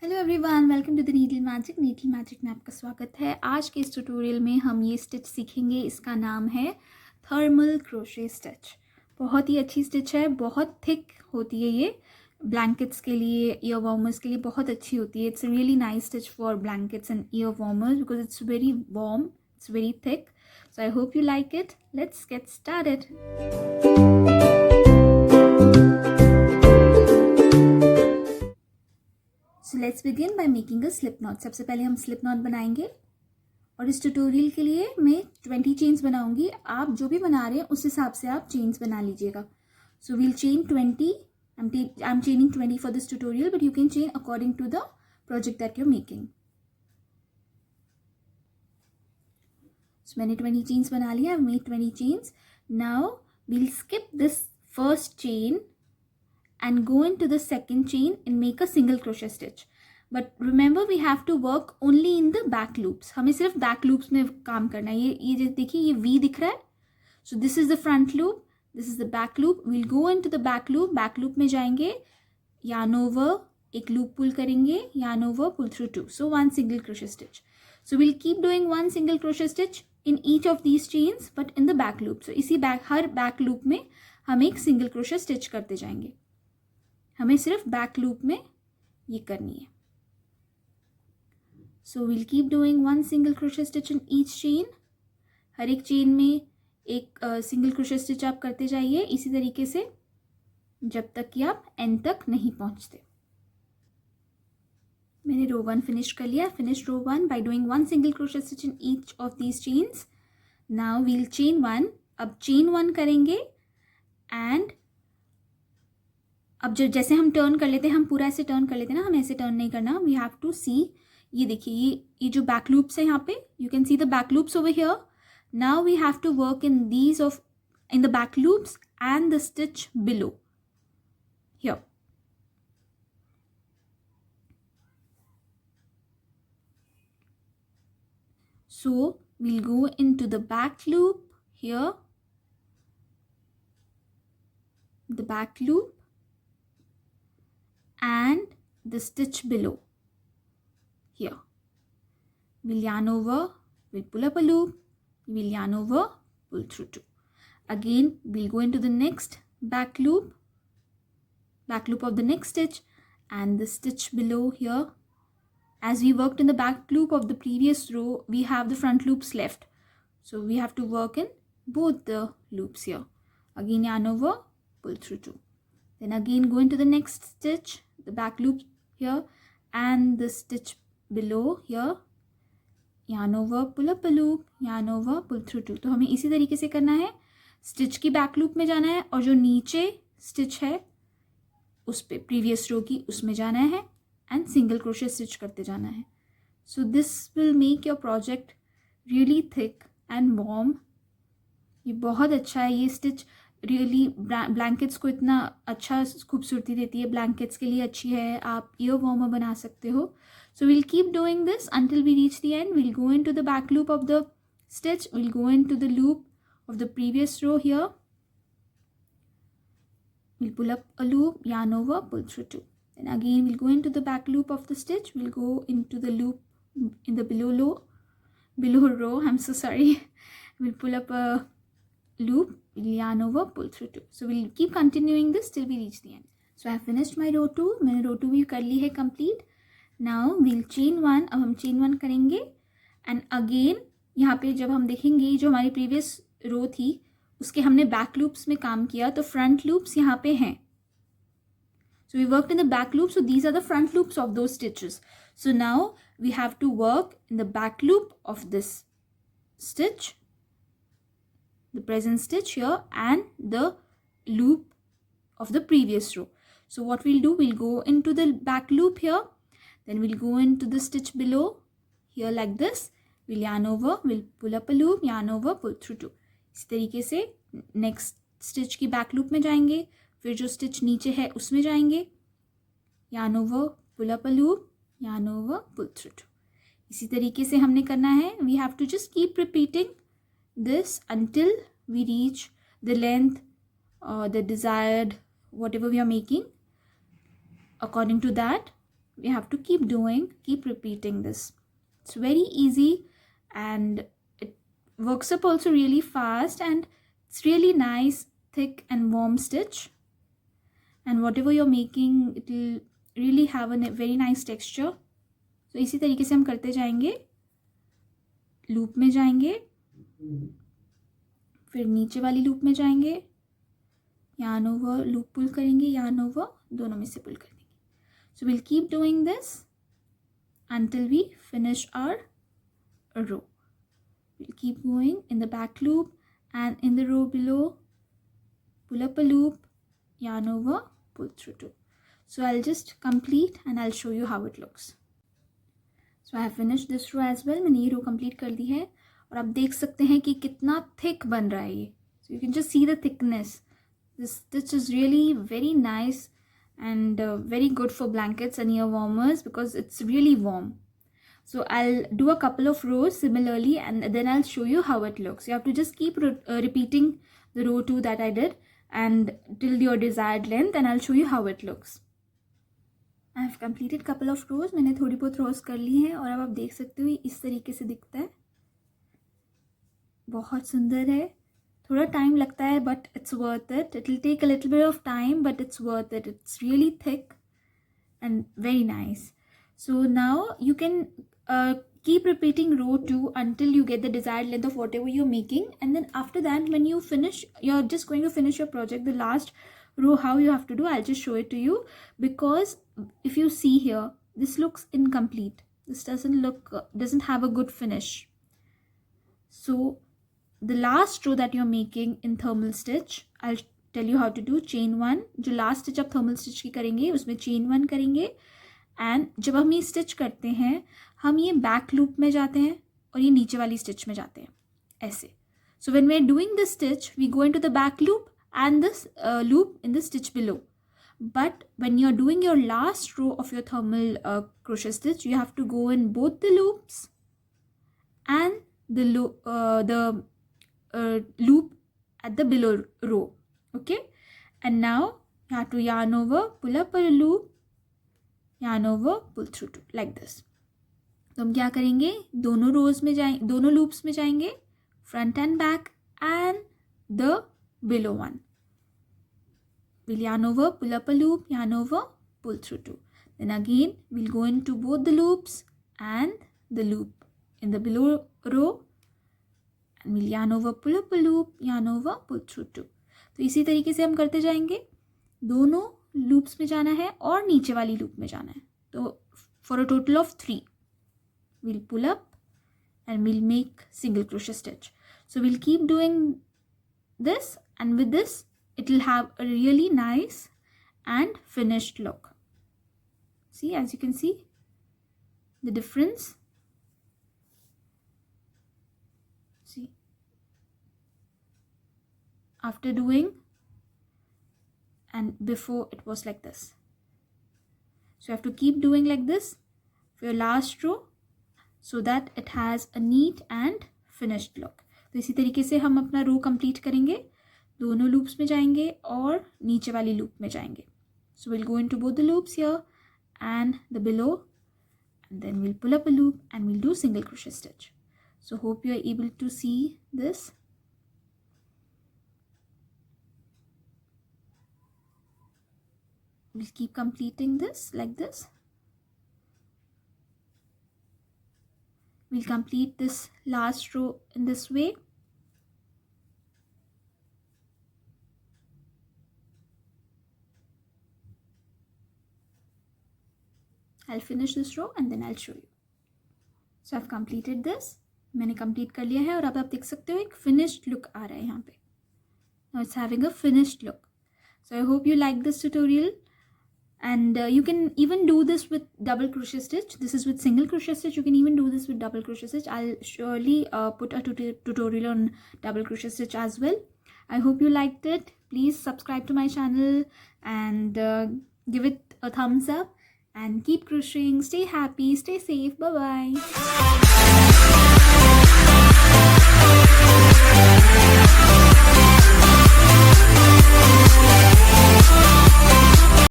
Hello everyone, welcome to the needle magic. Needle magic में आपका स्वागत है। आज के इस ट्यूटोरियल में हम ये स्टिच सीखेंगे। इसका नाम है थर्मल क्रोशे स्टिच। बहुत ही अच्छी स्टिच है, बहुत थिक होती है ये। ब्लैंकेट्स के लिए, ईयर वार्मर्स के लिए बहुत अच्छी होती है। It's really nice stitch for blankets and year warmers because it's very warm, it's very thick. So I hope you like it. Let's get started. So let's begin by making a slip not. सबसे पहले हम slip not बनाएंगे और इस tutorial के लिए मैं 20 chains बनाऊंगी। आप जो भी बना रहे हैं उस हिसाब से आप चेन्स बना लीजिएगा। So we'll chain 20। I'm chaining 20 for this tutorial, but you can chain according to the project that you're making. So मैंने 20 chains बना लिया। I've made 20 chains. Now we'll skip this first chain and go into the second chain and make a single crochet stitch. But remember we have to work only in the back loops. हमें सिर्फ back loops में काम करना है। ये देखिए, ये V दिख रहा है। So this is the front loop, this is the back loop. We'll go into the back loop. Back loop में जाएंगे, yarn over, एक loop pull करेंगे, yarn over, pull through 2. So one single crochet stitch. So we'll keep doing one single crochet stitch in each of these chains, but in the back loop. So इसी हर back loop में हम एक single crochet stitch करते जाएंगे। हमें सिर्फ back loop में ये करनी है। So will keep doing one single crochet stitch in each chain. हर एक चेन में एक सिंगल क्रोशे स्टिच आप करते जाइए इसी तरीके से जब तक कि आप एंड तक नहीं पहुंचते। मैंने रो 1 फिनिश कर लिया। Finish row 1 by doing one single crochet stitch in each of these chains. Now we'll chain 1। अब चेन 1 करेंगे एंड अब जैसे हम टर्न कर लेते हैं, हम पूरा ऐसे टर्न कर लेते हैं ना, हम ऐसे टर्न नहीं करना। वी हैव टू सी, ये देखिए, ये जो बैक लूप्स है यहाँ पे, you can see the back loops over here. Now we have to work in these of in the back loops and the stitch below here. So we'll go in to the back loop here, the back loop and the stitch below here. We'll yarn over, we'll pull up a loop, we'll yarn over, pull through 2. Again we'll go into the next back loop of the next stitch and the stitch below here. As we worked in the back loop of the previous row, we have the front loops left, so we have to work in both the loops here. Again yarn over, pull through 2. Then again go into the next stitch, the back loop here and the stitch below here, yarn over, pull up a loop, yarn over, pull through 2. तो हमें इसी तरीके से करना है। Stitch की back loop में जाना है और जो नीचे स्टिच है उस पे प्रीवियस रो की उसमें जाना है एंड सिंगल क्रोशे स्टिच करते जाना है। So this will make your project really thick and warm. ये बहुत अच्छा है। ये स्टिच रियली ब्लैंकेट्स को इतना अच्छा खूबसूरती देती है। ब्लैंकेट्स के लिए अच्छी है, आप ईयर वार्मर बना सकते हो। So we'll keep doing this until we reach the end. We'll go in to the back loop of the stitch, we'll go in to the loop of the previous row here, we'll pull up a loop, yarn over, pull through 2. Then again we'll go into the back loop of the stitch, we'll go into the loop in the below row, I'm so sorry. We'll pull up a loop, we'll yarn over, pull through 2. So we'll keep continuing this till we reach the end. So I have finished my row 2. मैंने row 2 भी कर ली है complete. Now we'll chain 1. अब हम chain 1 करेंगे and again यहाँ पे जब हम देखेंगे जो हमारी previous row थी उसके हमने back loops में काम किया तो front loops यहाँ पे हैं. So we worked in the back loop, so these are the front loops of those stitches. So now we have to work in the back loop of this stitch, the present stitch here and the loop of the previous row. So what we'll do, we'll go into the back loop here, then we'll go into the stitch below here like this, we'll yarn over, we'll pull up a loop, yarn over, pull through 2. इस तरीके से next stitch की back loop में जाएंगे, फिर जो stitch नीचे है उसमें जाएंगे, yarn over, pull up a loop, yarn over, pull through 2. इसी तरीके से हमने करना है. We have to just keep repeating this until we reach the length, the desired whatever we are making. According to that we have to keep doing, keep repeating this. It's very easy and it works up also really fast, and it's really nice, thick and warm stitch. And whatever you're making, it will really have a very nice texture. So इसी तरीके से हम करते जाएंगे. Loop में जाएंगे, फिर नीचे वाली लूप में जाएंगे, yarn over लूप पुल करेंगे, yarn over दोनों में से पुल कर देंगे. So we'll keep doing this until we finish our row. We'll keep going in the back loop and in the row below, pull up a loop, yarn over, pull through 2. So I'll just complete and I'll show you how it looks. So I have finished this row as well. मैंने ये रो complete कर दी है और आप देख सकते हैं कि कितना thick बन रहा है ये. So you can just see the thickness. This stitch is really very nice and very good for blankets and ear warmers because it's really warm. So I'll do a couple of rows similarly and then I'll show you how it looks. You have to just keep repeating the row 2 that I did and till your desired length, and I'll show you how it looks. I have completed couple of rows. मैंने थोड़ी बहुत rows कर ली हैं और अब आप देख सकते हो इस तरीके से दिखता है. बहुत सुंदर है. थोड़ा टाइम लगता है but it's worth it. It will take a little bit of time but it's worth it. It's really thick and very nice. So now you can keep repeating row 2 until you get the desired length of whatever you're making, and then after that when you finish, you're just going to finish your project, the last row how you have to do, I'll just show it to you, because if you see here this looks incomplete. This doesn't have a good finish. So the last row that you're making in thermal stitch, I'll tell you how to do. chain 1, जो last stitch आप thermal stitch की करेंगे उसमें chain 1 करेंगे, and जब हम ये stitch करते हैं हम ये बैक लूप में जाते हैं और ये नीचे वाली स्टिच में जाते हैं ऐसे. So when we are doing this stitch we go into the back loop and this loop in the stitch below. But when you are doing your last row of your thermal crochet stitch you have to go in both the loops and the loop at the below row. Okay, and now you have to yarn over, pull up a loop, yarn over, pull through 2 like this. तो हम क्या करेंगे, दोनों रोज में जाएंगे, दोनों loops में जाएंगे, front end back and the below one. We'll yarn over, pull up a loop, yarn over, pull through 2. Then again we'll go into both the loops and the loop in the below row and we'll yarn over, pull up a loop, yarn over, pull through 2. तो इसी तरीके से हम करते जाएंगे. दोनों loops में जाना है और नीचे वाली लूप में जाना है. तो for a total of 3 we'll pull up and we'll make single crochet stitch. So we'll keep doing this, and with this it will have a really nice and finished look. See, as you can see the difference. See, after doing and before it was like this. So you have to keep doing like this for your last row so that it has a neat and finished look. तो इसी तरीके से हम अपना रो complete करेंगे, दोनों loops में जाएंगे और नीचे वाली लूप में जाएंगे. So we'll go into both the loops here and the below, and then we'll pull up a loop and we'll do single crochet stitch. So hope you are able to see this. We'll keep completing this like this. We'll complete this last row in this way. I'll finish this row and then I'll show you. So I've completed this. मैंने complete कर लिया है और अब आप देख सकते हो एक finished look आ रहा है यहाँ पे. Now it's having a finished look. So I hope you like this tutorial. And you can even do this with double crochet stitch. This is with single crochet stitch. You can even do this with double crochet stitch. I'll surely put a tutorial on double crochet stitch as well. I hope you liked it. Please subscribe to my channel and give it a thumbs up and keep crocheting. Stay happy, stay safe. Bye bye.